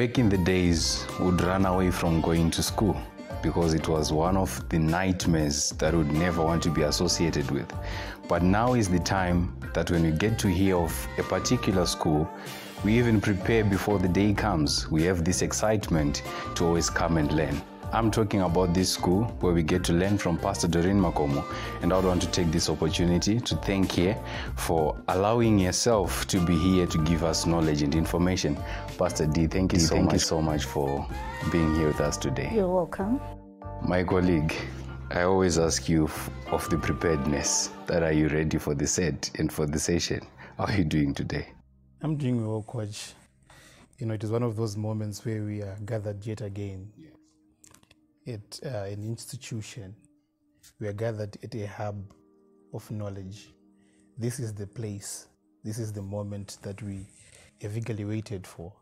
back in the days, would run away from going to school because it was one of the nightmares that would never want to be associated with. But now is the time that when we get to hear of a particular school, we even prepare before the day comes. We have this excitement to always come and learn. I'm talking about this school where we get to learn from Pastor Doren Makomo, and I would want to take this opportunity to thank you for allowing yourself to be here to give us knowledge and information. Pastor D, thank you so much for being here with us today. You're welcome. My colleague, I always ask you of the preparedness. That are you ready for the set and for the session? How are you doing today? I'm doing well, Coach. You know, it is one of those moments where we are gathered yet again at an institution. We are gathered at a hub of knowledge. This is the place, this is the moment that we have eagerly waited for.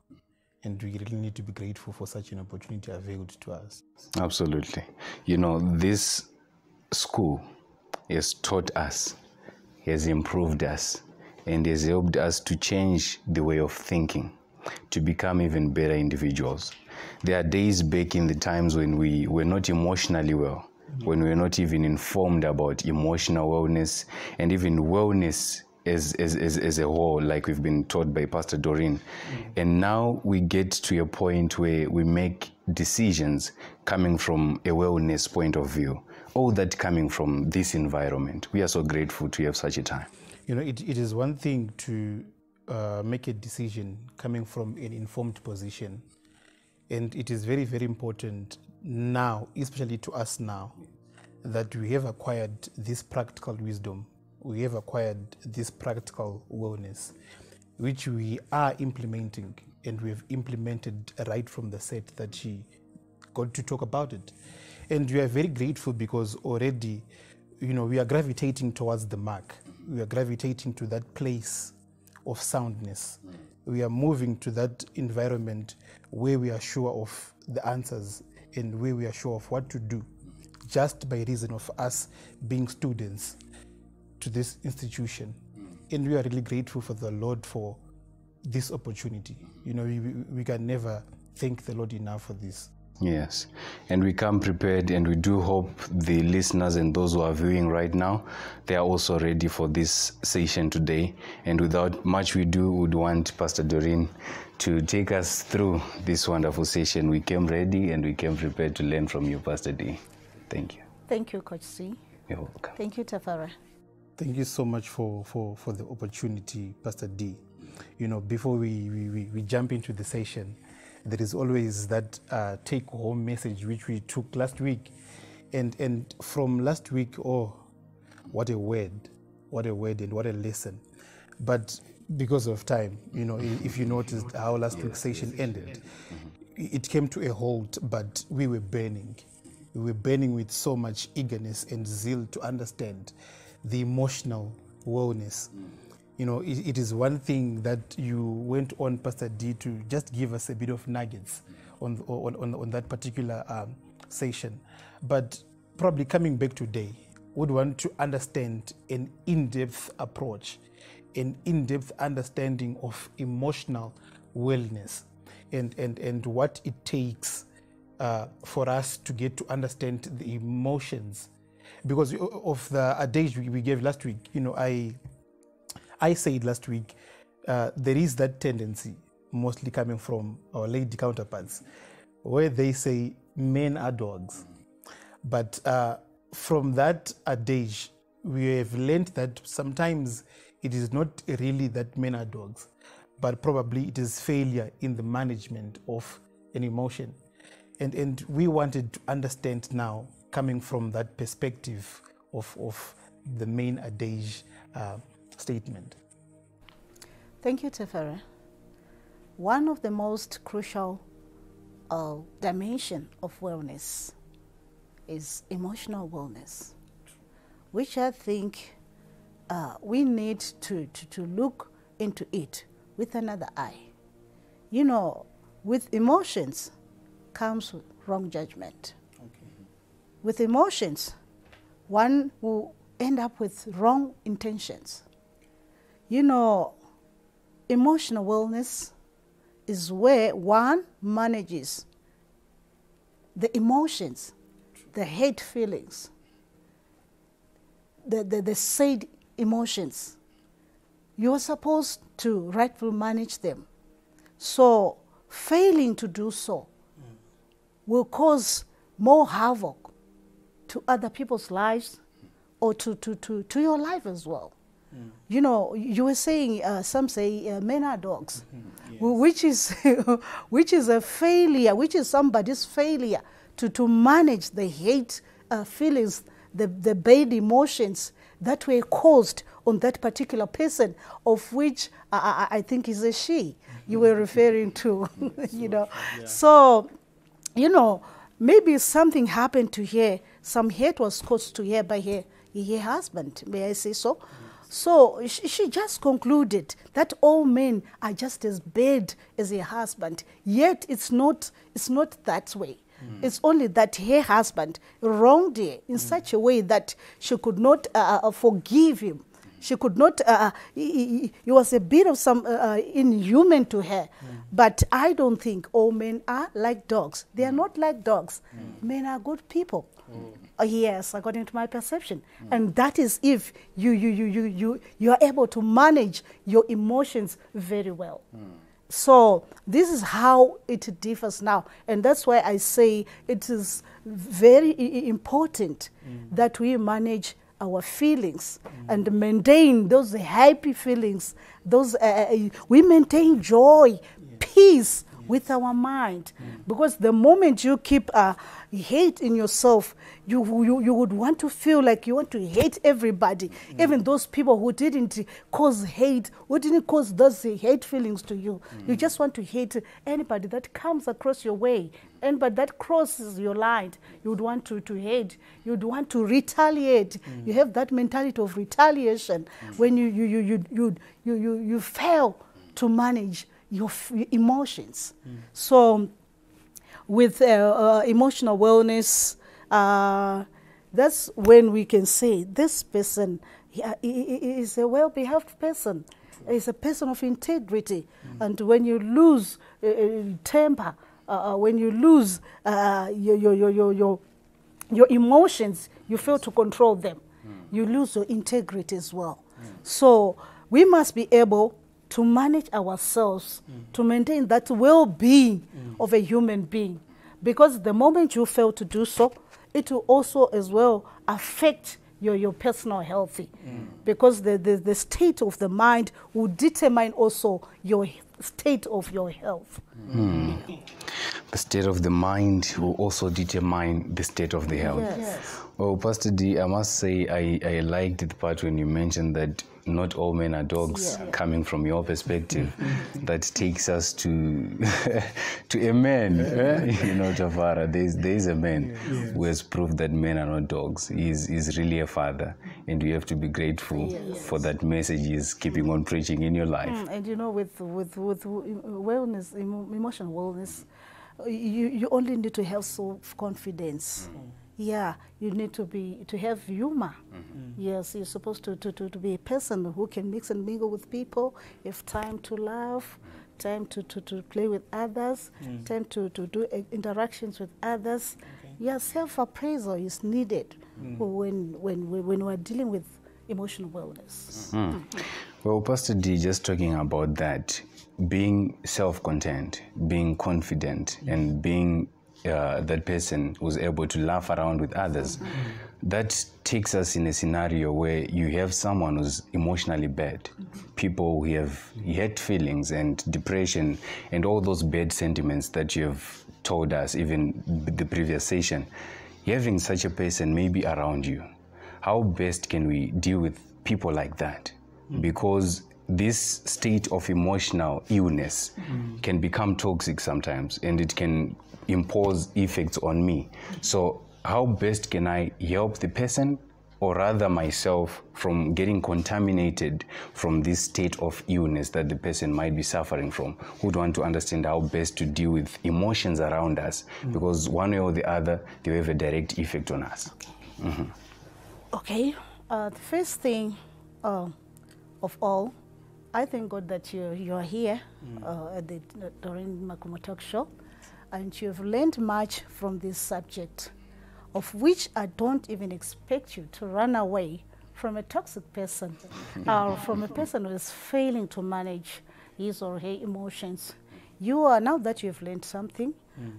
And we really need to be grateful for such an opportunity availed to us. Absolutely. You know, this school has taught us, has improved us, and has helped us to change the way of thinking, to become even better individuals. There are days back in the times when we were not emotionally well, when we were not even informed about emotional wellness and even wellness as a whole, like we've been taught by Pastor Doren. And now we get to a point where we make decisions coming from a wellness point of view, all that coming from this environment. We are so grateful to have such a time. You know, it is one thing to make a decision coming from an informed position. And it is very, very important now, especially to us now, that we have acquired this practical wisdom. We have acquired this practical wellness, which we are implementing, and we have implemented right from the set that she got to talk about it. And we are very grateful because already, you know, we are gravitating towards the mark. We are gravitating to that place of soundness. We are moving to that environment where we are sure of the answers and where we are sure of what to do, just by reason of us being students to this institution. And we are really grateful for the Lord for this opportunity. You know, we can never thank the Lord enough for this. Yes, and we come prepared, and we do hope the listeners and those who are viewing right now, they are also ready for this session today. And without much ado, we would want Pastor Doren to take us through this wonderful session. We came ready and we came prepared to learn from you, Pastor D. Thank you. Thank you, Coach C. You're welcome. Thank you, Tafara. Take you so much for the opportunity, Pastor D. You know, before we jump into the session, there is always that take-home message which we took last week. And from last week, oh, what a word and what a lesson. But because of time, you know, if you noticed how last week's session ended, it came to a halt, but we were burning. We were burning with so much eagerness and zeal to understand the emotional wellness. You know, it is one thing that you went on, Pastor D, to just give us a bit of nuggets on that particular session. But probably coming back today, would want to understand an in-depth approach, an in-depth understanding of emotional wellness and what it takes for us to get to understand the emotions. Because of the adage we gave last week, you know, I said last week, there is that tendency, mostly coming from our lady counterparts, where they say men are dogs. But from that adage, we have learned that sometimes it is not really that men are dogs, but probably it is failure in the management of an emotion. And we wanted to understand now, coming from that perspective of the main adage statement. Thank you, Tefera. One of the most crucial dimension of wellness is emotional wellness, which I think we need to look into it with another eye. You know, with emotions comes wrong judgment. With emotions, one will end up with wrong intentions. You know, emotional wellness is where one manages the emotions, the hate feelings, the sad emotions. You are supposed to rightfully manage them. So failing to do so will cause more havoc to other people's lives or to your life as well. You know, you were saying, some say men are dogs, which is which is a failure, which is somebody's failure to manage the hate feelings, the bad emotions that were caused on that particular person, of which I think is a she you were referring to, you know. Yeah. So, you know, maybe something happened to her, some hate was caused to her by her husband, may I say so? So she just concluded that all men are just as bad as her husband, yet it's not that way. It's only that her husband wronged her in such a way that she could not forgive him. She could not, he was a bit of some inhuman to her. But I don't think all men are like dogs. They are not like dogs. Men are good people. Yes, according to my perception. And that is if you are able to manage your emotions very well. So this is how it differs now. And that's why I say it is very important that we manage our feelings and maintain those happy feelings. Those we maintain joy, peace with our mind. Because the moment you keep hate in yourself, you would want to feel like you want to hate everybody, even those people who didn't cause hate, who didn't cause those hate feelings to you. You just want to hate anybody that comes across your way, anybody that crosses your line. You would want to hate. You would want to retaliate. You have that mentality of retaliation when you fail to manage your emotions. So with emotional wellness, that's when we can say this person is a well-behaved person, is a person of integrity. And when you lose temper, when you lose your emotions, you fail to control them. You lose your integrity as well. So we must be able to manage ourselves, to maintain that well-being of a human being. Because the moment you fail to do so, it will also as well affect your personal health. Because the state of the mind will determine also your state of your health. The state of the mind will also determine the state of the health. Yes. Well, Pastor D, I must say I liked the part when you mentioned that not all men are dogs, coming from your perspective. That takes us to to a man. You know, Tafara, there is a man who has proved that men are not dogs. He's really a father, and we have to be grateful for that message he's keeping on preaching in your life. And you know, with wellness, emotional wellness, you only need to have self-confidence. Yeah, you need to have humor. Yes, you're supposed to be a person who can mix and mingle with people, have time to laugh, time to play with others, time to do interactions with others. Yeah, self-appraisal is needed when we're dealing with emotional wellness. Well, Pastor D, just talking about that, being self-content, being confident, and being that person who's able to laugh around with others, that takes us in a scenario where you have someone who's emotionally bad, people who have hate feelings and depression and all those bad sentiments that you have told us, even the previous session. Having such a person maybe around you, how best can we deal with people like that? Because this state of emotional illness can become toxic sometimes, and it can impose effects on me. So how best can I help the person, or rather myself, from getting contaminated from this state of illness that the person might be suffering from? Who would want to understand how best to deal with emotions around us, because one way or the other, they have a direct effect on us. Okay, the first thing of all I thank God that you are here at the Doren Makomo Talk Show, and you have learned much from this subject, of which I don't even expect you to run away from a toxic person or from a person who is failing to manage his or her emotions. You are, now that you've learned something,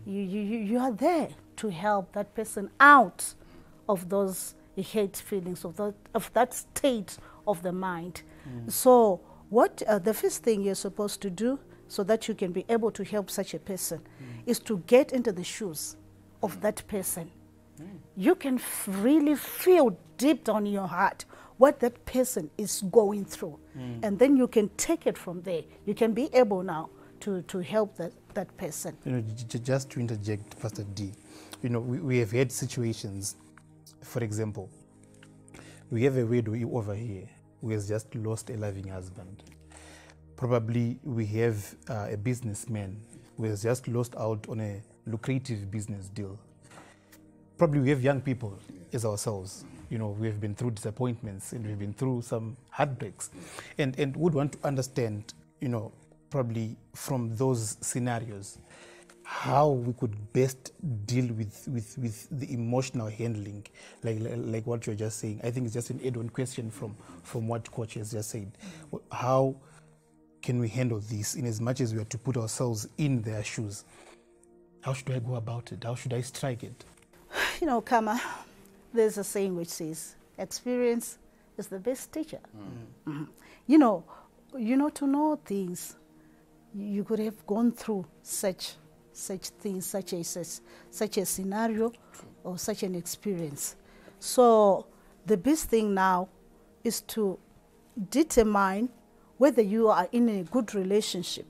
you are there to help that person out of those hate feelings, of that state of the mind. So what the first thing you're supposed to do so that you can be able to help such a person is to get into the shoes of that person. You can really feel deep down in your heart what that person is going through. And then you can take it from there. You can be able now to help that person. You know, just to interject, Pastor D, you know, we have had situations, for example, we have a widow over here who has just lost a loving husband. Probably we have a businessman who has just lost out on a lucrative business deal. Probably we have young people as ourselves. You know, we have been through disappointments and we've been through some heartbreaks, and would want to understand, you know, probably from those scenarios, how we could best deal with the emotional handling, like what you're just saying. I think it's just an add-on question from what Coach has just said. How can we handle this in as much as we are to put ourselves in their shoes? How should I go about it? How should I strike it? You know, Kama, there's a saying which says, experience is the best teacher. You know, to know things, you could have gone through such things, such a scenario or such an experience. So the best thing now is to determine whether you are in a good relationship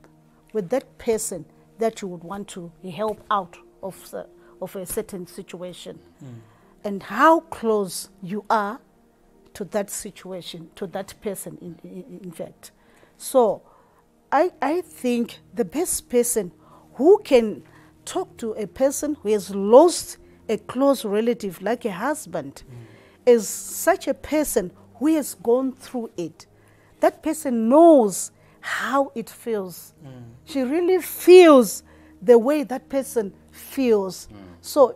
with that person that you would want to help out of a certain situation, and how close you are to that situation, to that person, in fact. So I think the best person who can talk to a person who has lost a close relative like a husband is such a person who has gone through it. That person knows how it feels. She really feels the way that person feels. So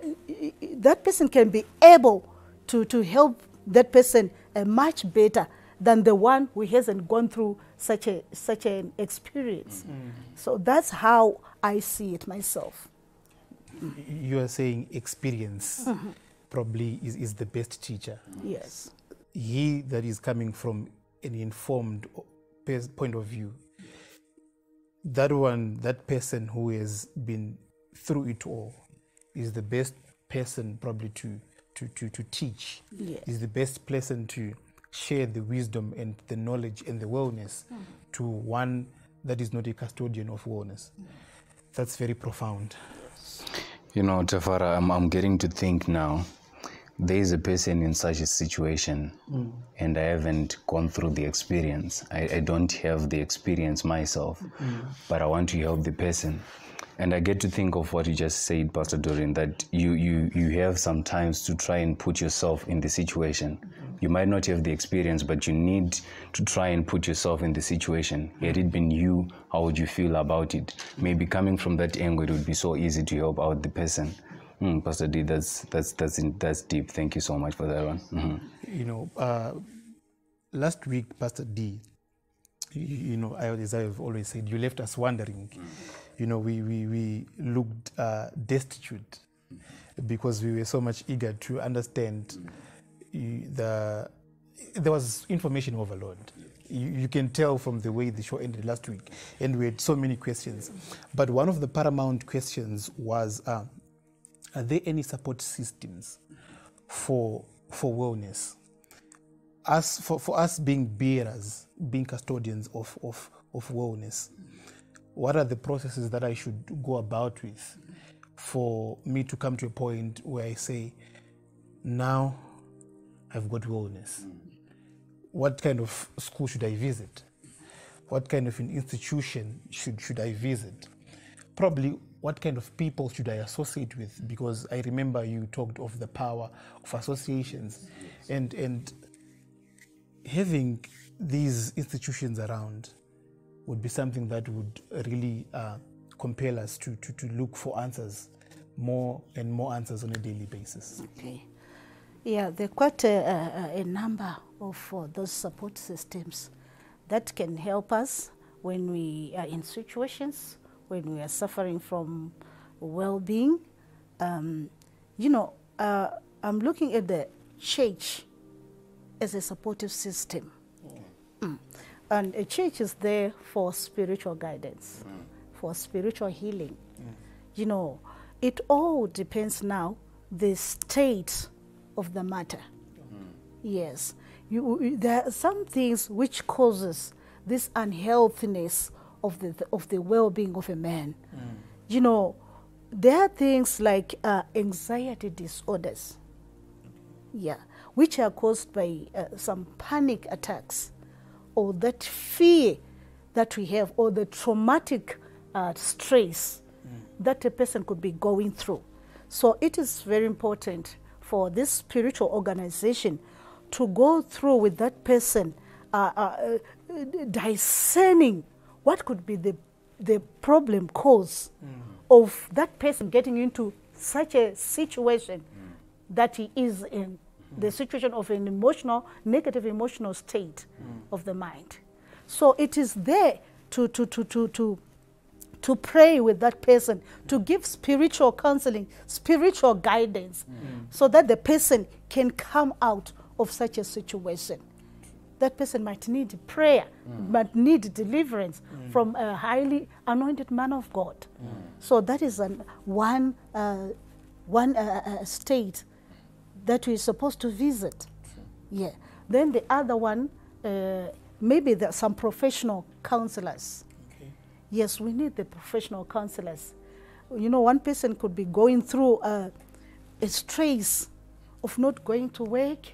that person can be able to help that person much better than the one who hasn't gone through such an experience. So that's how I see it myself. You are saying experience probably is the best teacher. Yes. He that is coming from an informed point of view, that person who has been through it all is the best person probably to teach. Yes. Is the best person to share the wisdom and the knowledge and the wellness to one that is not a custodian of wellness. That's very profound. You know, Tafara, I'm getting to think now, there is a person in such a situation and I haven't gone through the experience. I don't have the experience myself, but I want to help the person. And I get to think of what you just said, Pastor Doren, that you have some times to try and put yourself in the situation. You might not have the experience, but you need to try and put yourself in the situation. Had it been you, how would you feel about it? Maybe coming from that angle, it would be so easy to help out the person. Pastor D, that's deep. Thank you so much for that one. You know, last week, Pastor D, you know, as I've always said, you left us wondering. You know, we looked destitute because we were so much eager to understand. There was information overload. You can tell from the way the show ended last week, and we had so many questions. But one of the paramount questions was, are there any support systems for wellness? For us being bearers, being custodians of wellness, what are the processes that I should go about with for me to come to a point where I say, now I've got wellness? What kind of school should I visit? What kind of an institution should I visit? Probably what kind of people should I associate with? Because I remember you talked of the power of associations, and having these institutions around would be something that would really compel us to look for answers, more and more answers on a daily basis. Okay. Yeah, there are quite a number of those support systems that can help us when we are in situations, when we are suffering from well-being. You know, I'm looking at the church as a supportive system. And a church is there for spiritual guidance, for spiritual healing. You know, it all depends now the state of the matter. Yes, there are some things which causes this unhealthiness of the well-being of a man. You know, there are things like anxiety disorders, yeah, which are caused by some panic attacks, or that fear that we have, or the traumatic stress that a person could be going through. So it is very important for this spiritual organization to go through with that person, discerning what could be the problem cause of that person getting into such a situation that he is in, the situation of an negative emotional state of the mind. So it is there to pray with that person, to give spiritual counseling, spiritual guidance, so that the person can come out of such a situation. That person might need prayer, might need deliverance from a highly anointed man of God. So that is one state that we're supposed to visit. Yeah. Then the other one, maybe there are some professional counselors. Yes, we need the professional counselors. You know, one person could be going through a stress of not going to work.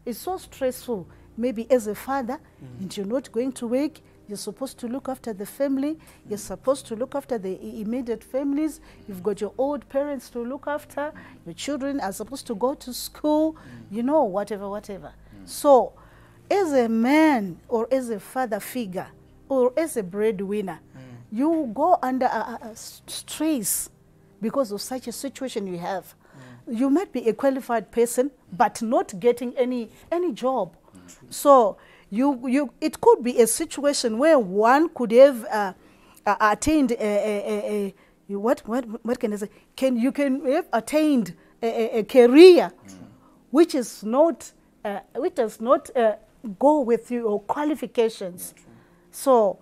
It's so stressful. Maybe as a father, and you're not going to work, you're supposed to look after the family, you're supposed to look after the immediate families, you've got your old parents to look after, your children are supposed to go to school, you know, whatever. So, as a man or as a father figure or as a breadwinner, you go under a stress because of such a situation you have. You might be a qualified person, but not getting any job. So it could be a situation where one could have attained what can I say? You can have attained a career which does not go with your qualifications. So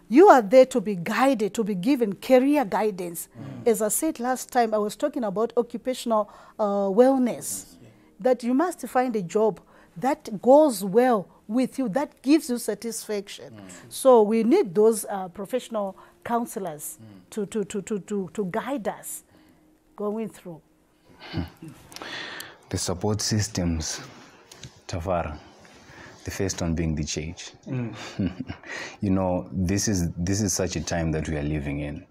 you are there to be guided, to be given career guidance. As I said last time, I was talking about occupational wellness, that you must find a job that goes well with you, that gives you satisfaction. So we need those professional counselors to guide us going through. The support systems, Tafara. The first one being the church. You know, this is such a time that we are living in,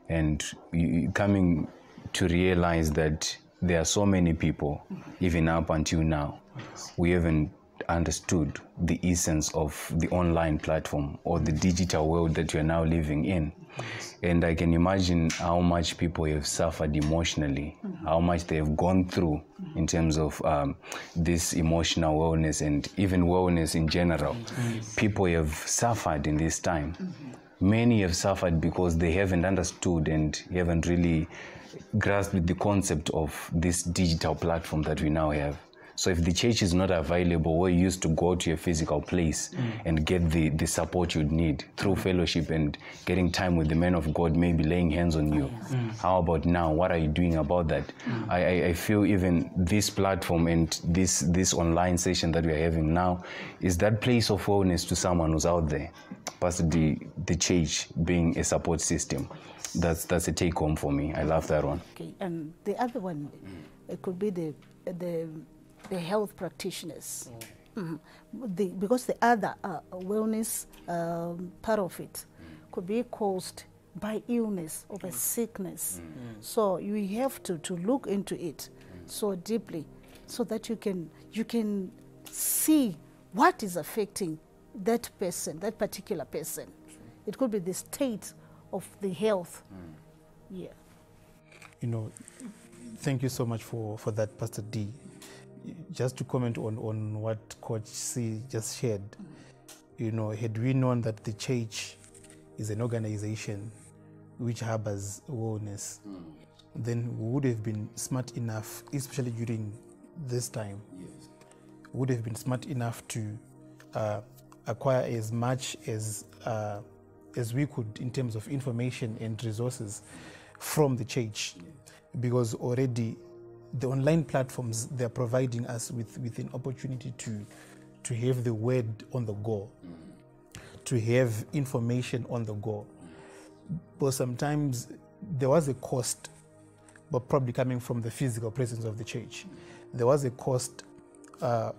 and coming to realize that there are so many people, even up until now, we haven't understood the essence of the online platform or the digital world that we are now living in. And I can imagine how much people have suffered emotionally, how much they have gone through in terms of this emotional wellness and even wellness in general. People have suffered in this time. Many have suffered because they haven't understood and haven't really grasped the concept of this digital platform that we now have. So if the church is not available, where you used to go to a physical place and get the support you'd need through fellowship and getting time with the men of God, maybe laying hands on you. How about now? What are you doing about that? I feel even this platform and this online session that we are having now is that place of wellness to someone who's out there. Plus the church being a support system. That's a take home for me. I love that one. Okay, and the other one, it could be the health practitioners, because the other wellness part of it could be caused by illness or by sickness. So you have to look into it so deeply, so that you can see what is affecting that person, that particular person. It could be the state of the health. Yeah. You know, thank you so much for that, Pastor D. Just to comment on what Coach C just shared, you know, had we known that the church is an organization which harbors wellness, then we would have been smart enough, especially during this time, would have been smart enough to acquire as much as we could in terms of information and resources from the church, because already the online platforms, they're providing us with an opportunity to have the word on the go, to have information on the go. But sometimes there was a cost, but probably coming from the physical presence of the church. There was a cost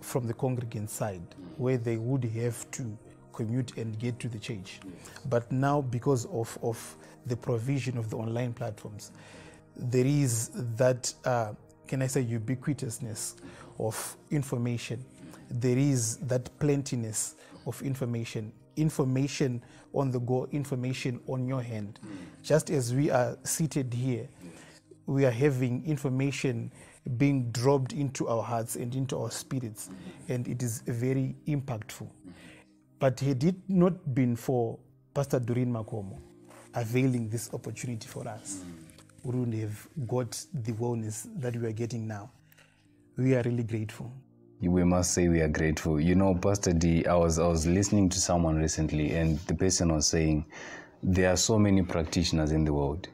from the congregant side, where they would have to commute and get to the church. But now, because of the provision of the online platforms, there is that, can I say, ubiquitousness of information. There is that plentiness of information on the go, information on your hand. Just as we are seated here, we are having information being dropped into our hearts and into our spirits, and it is very impactful. But had it not been for Pastor Doren Makomo availing this opportunity for us, we wouldn't have got the wellness that we are getting now. We are really grateful. We must say we are grateful. You know, Pastor D, I was listening to someone recently, and the person was saying there are so many practitioners in the world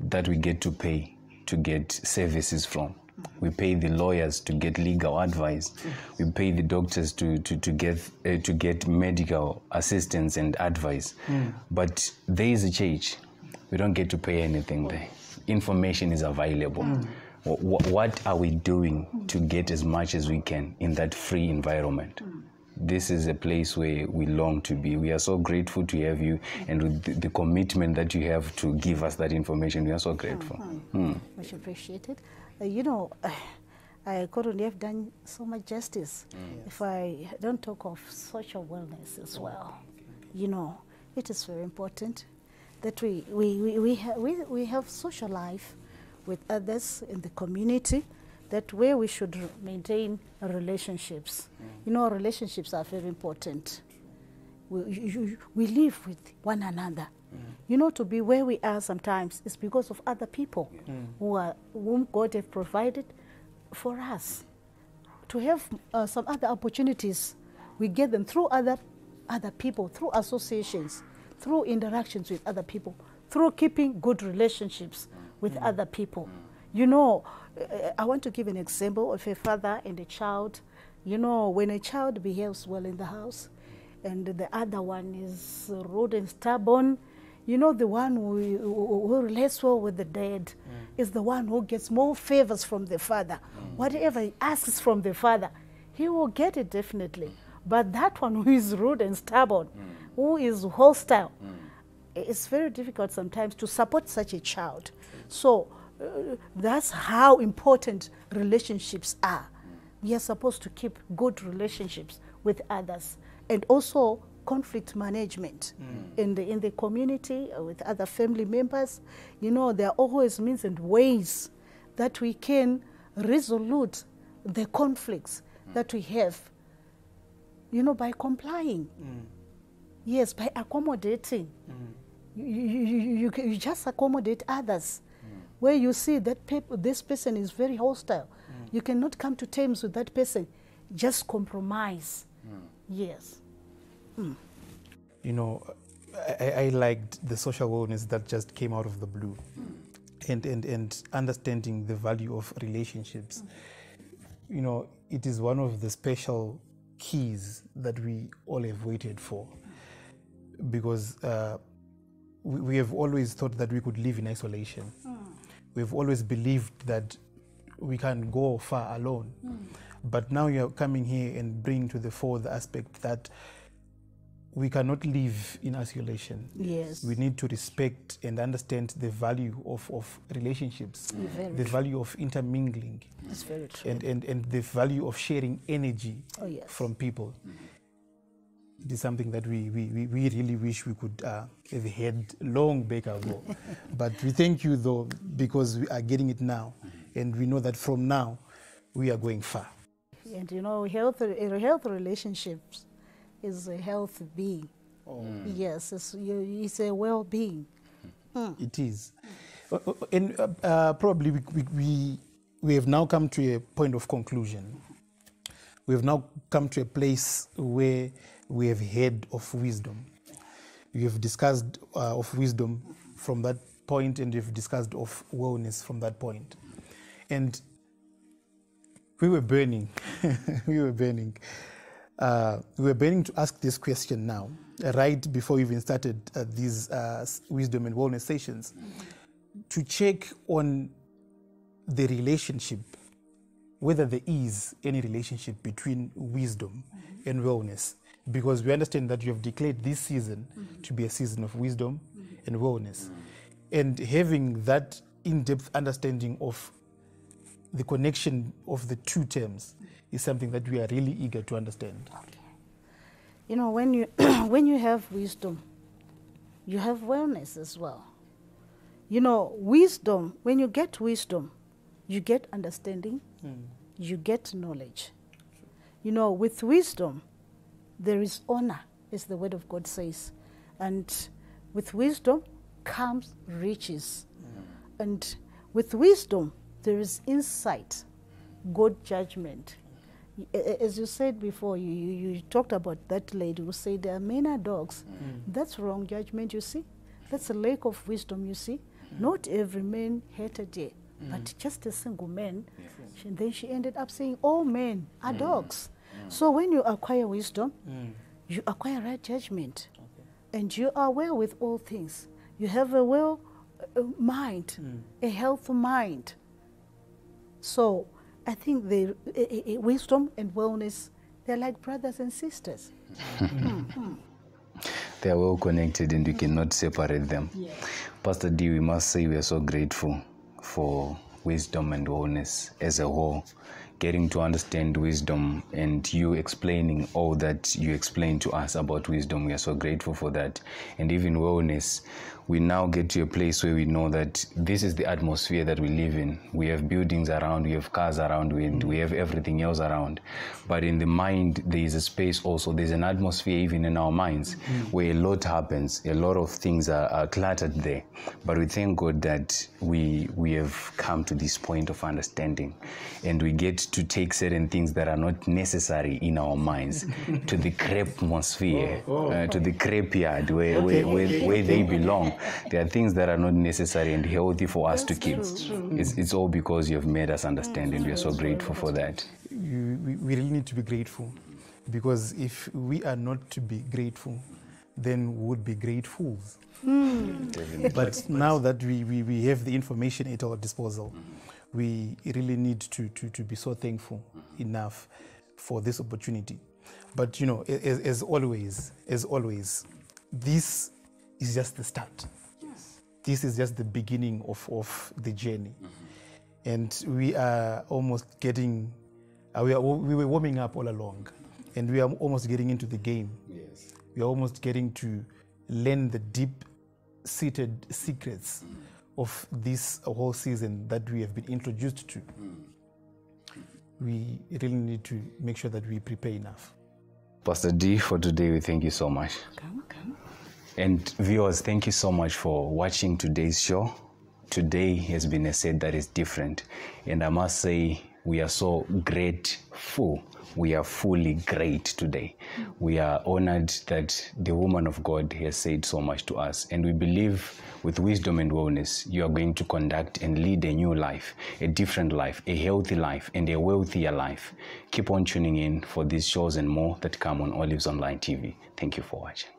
that we get to pay to get services from. We pay the lawyers to get legal advice. We pay the doctors to get medical assistance and advice. But there is a church. We don't get to pay anything there. Information is available. What are we doing to get as much as we can in that free environment? This is a place where we long to be. We are so grateful to have you, and with the commitment that you have to give us that information, we are so grateful. Much appreciated. You know, I couldn't have done so much justice if I don't talk of social wellness as well. You know, it is very important that we have social life with others in the community, that where we should maintain relationships. You know, relationships are very important. We live with one another. You know, to be where we are sometimes is because of other people whom God has provided for us. To have some other opportunities, we get them through other people, through associations, through interactions with other people, through keeping good relationships with other people. You know, I want to give an example of a father and a child. You know, when a child behaves well in the house and the other one is rude and stubborn, you know, the one who relates well with the dad is the one who gets more favors from the father. Whatever he asks from the father, he will get it definitely. But that one who is rude and stubborn, who is hostile, it's very difficult sometimes to support such a child. So that's how important relationships are. We are supposed to keep good relationships with others, and also conflict management in the community with other family members. You know, there are always means and ways that we can resolve the conflicts that we have, you know, by complying. Yes, by accommodating. You just accommodate others. Where you see that this person is very hostile, you cannot come to terms with that person. Just compromise. Yes. You know, I liked the social wellness that just came out of the blue, and understanding the value of relationships. You know, it is one of the special keys that we all have waited for, because we have always thought that we could live in isolation. We've always believed that we can go far alone. But now you're coming here and bringing to the fore the aspect that we cannot live in isolation. Yes. We need to respect and understand the value of relationships, the value of intermingling. That's very true. And the value of sharing energy from people. It is something that we really wish we could have had long back ago. But we thank you, though, because we are getting it now. And we know that from now, we are going far. And health relationships is a health being. Oh. Yes, it's a well-being. It is. And probably we have now come to a point of conclusion. We have now come to a place where we have heard of wisdom. We have discussed of wisdom from that point, and we've discussed of wellness from that point. And we were burning. We were burning to ask this question now, right before we even started these wisdom and wellness sessions, to check on the relationship, whether there is any relationship between wisdom and wellness, because we understand that you have declared this season to be a season of wisdom and wellness. And having that in-depth understanding of the connection of the two terms is something that we are really eager to understand. Okay. When you have wisdom, you have wellness as well. Wisdom, when you get wisdom, you get understanding, you get knowledge. With wisdom, there is honor, as the word of God says. And with wisdom comes riches. And with wisdom, there is insight, good judgment. As you said before, you talked about that lady who said there are men are dogs. That's wrong judgment, you see. That's a lack of wisdom, you see. Not every man hated her, but just a single man. And then she ended up saying all men are dogs. So when you acquire wisdom, you acquire right judgment. And you are well with all things. You have a well mind, a healthy mind. So I think wisdom and wellness, they're like brothers and sisters. They are well connected and you cannot separate them. Yeah. Pastor D, we must say we are so grateful for wisdom and wellness as a whole. Getting to understand wisdom and you explaining all that you explained to us about wisdom, we are so grateful for that. And even wellness, we now get to a place where we know that this is the atmosphere that we live in. We have buildings around, we have cars around, we have everything else around. But in the mind, there is a space also, there's an atmosphere even in our minds where a lot happens, a lot of things are cluttered there. But we thank God that we have come to this point of understanding and we get to take certain things that are not necessary in our minds to the crepe atmosphere, to the crepe yard where they belong. There are things that are not necessary and healthy for us to keep. It's all because you have made us understand, and we are so grateful for that. We really need to be grateful, because if we are not to be grateful, then we would be gratefuls. But now that we have the information at our disposal, we really need to be so thankful enough for this opportunity. But as always, this is just the start. Yes. This is just the beginning of the journey. And we are almost getting, we were warming up all along, and we are almost getting into the game. Yes. We are almost getting to learn the deep-seated secrets of this whole season that we have been introduced to. We really need to make sure that we prepare enough. Pastor D, for today, we thank you so much. Okay. And viewers, thank you so much for watching today's show. Today has been a set that is different. And I must say, we are so grateful. We are fully great today. We are honored that the woman of God has said so much to us. And we believe with wisdom and wellness, you are going to conduct and lead a new life, a different life, a healthy life, and a wealthier life. Keep on tuning in for these shows and more that come on Olives Online TV. Thank you for watching.